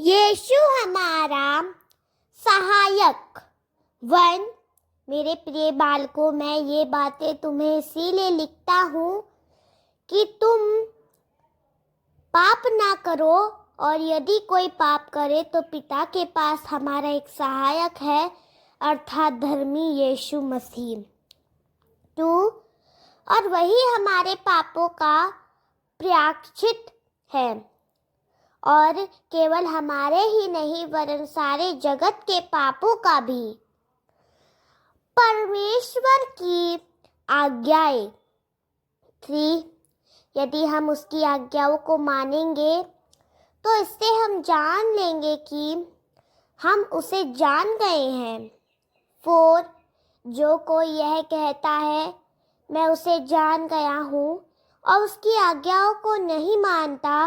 यीशु हमारा सहायक। वन, मेरे प्रिय बालकों, मैं ये बातें तुम्हें इसीलिए लिखता हूँ कि तुम पाप ना करो, और यदि कोई पाप करे तो पिता के पास हमारा एक सहायक है, अर्थात धर्मी यीशु मसीह। 2, और वही हमारे पापों का प्रायश्चित है, और केवल हमारे ही नहीं वरन सारे जगत के पापों का भी। परमेश्वर की आज्ञाएं। 3, यदि हम उसकी आज्ञाओं को मानेंगे तो इससे हम जान लेंगे कि हम उसे जान गए हैं। 4, जो कोई यह कहता है मैं उसे जान गया हूँ और उसकी आज्ञाओं को नहीं मानता,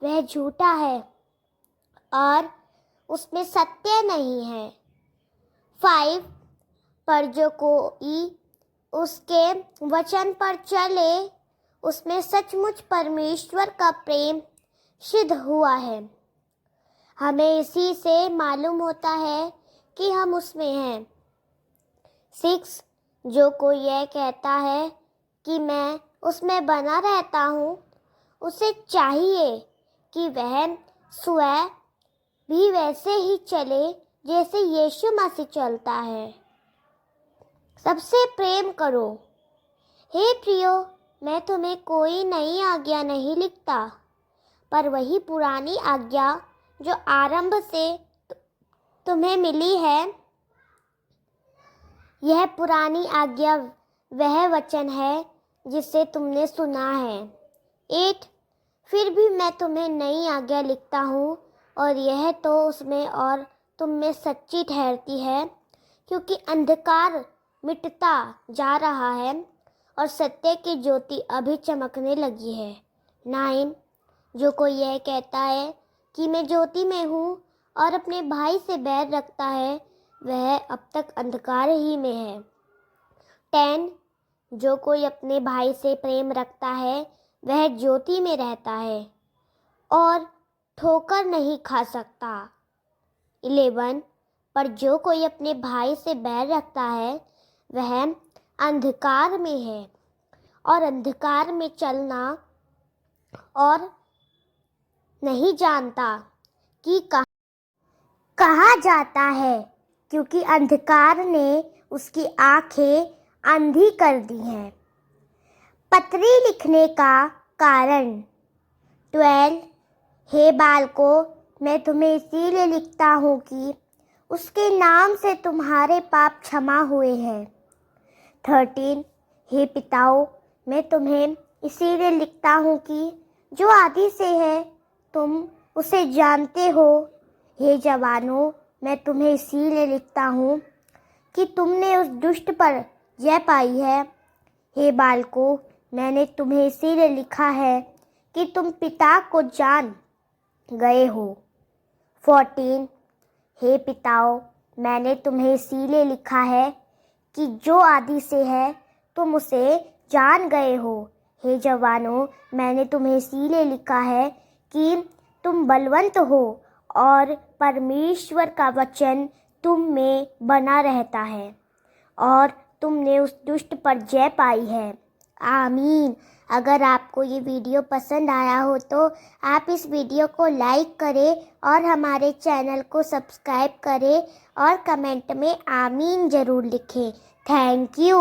वह झूठा है और उसमें सत्य नहीं है। 5, पर जो कोई उसके वचन पर चले उसमें सचमुच परमेश्वर का प्रेम सिद्ध हुआ है। हमें इसी से मालूम होता है कि हम उसमें हैं। 6, जो कोई यह कहता है कि मैं उसमें बना रहता हूँ, उसे चाहिए कि वह स्वयं भी वैसे ही चले जैसे यीशु मसीह चलता है। सबसे प्रेम करो। हे प्रियो, मैं तुम्हें कोई नई आज्ञा नहीं लिखता, पर वही पुरानी आज्ञा जो आरंभ से तुम्हें मिली है। यह पुरानी आज्ञा वह वचन है जिसे तुमने सुना है। 8, फिर भी मैं तुम्हें नई आज्ञा लिखता हूँ, और यह तो उसमें और तुम में सच्ची ठहरती है, क्योंकि अंधकार मिटता जा रहा है और सत्य की ज्योति अभी चमकने लगी है। 9, जो कोई यह कहता है कि मैं ज्योति में हूँ और अपने भाई से बैर रखता है, वह अब तक अंधकार ही में है। 10, जो कोई अपने भाई से प्रेम रखता है वह ज्योति में रहता है और ठोकर नहीं खा सकता। 11, पर जो कोई अपने भाई से बैर रखता है वह अंधकार में है और अंधकार में चलना और नहीं जानता कि कहाँ जाता है, क्योंकि अंधकार ने उसकी आंखें अंधी कर दी हैं। पत्री लिखने का कारण। 12, हे बालकों, मैं तुम्हें इसीलिए लिखता हूँ कि उसके नाम से तुम्हारे पाप क्षमा हुए हैं। 13, हे पिताओं, मैं तुम्हें इसीलिए लिखता हूँ कि जो आदि से है तुम उसे जानते हो। हे जवानों, मैं तुम्हें इसीलिए लिखता हूँ कि तुमने उस दुष्ट पर जय पाई है। हे बालकों, मैंने तुम्हें इसीलिए लिखा है कि तुम पिता को जान गए हो। 14, हे पिताओं, मैंने तुम्हें इसीलिए लिखा है कि जो आदि से है तुम उसे जान गए हो। हे जवानों, मैंने तुम्हें इसीलिए लिखा है कि तुम बलवंत हो और परमेश्वर का वचन तुम में बना रहता है और तुमने उस दुष्ट पर जय पाई है। आमीन। अगर आपको ये वीडियो पसंद आया हो तो आप इस वीडियो को लाइक करें और हमारे चैनल को सब्सक्राइब करें और कमेंट में आमीन ज़रूर लिखें। Thank you.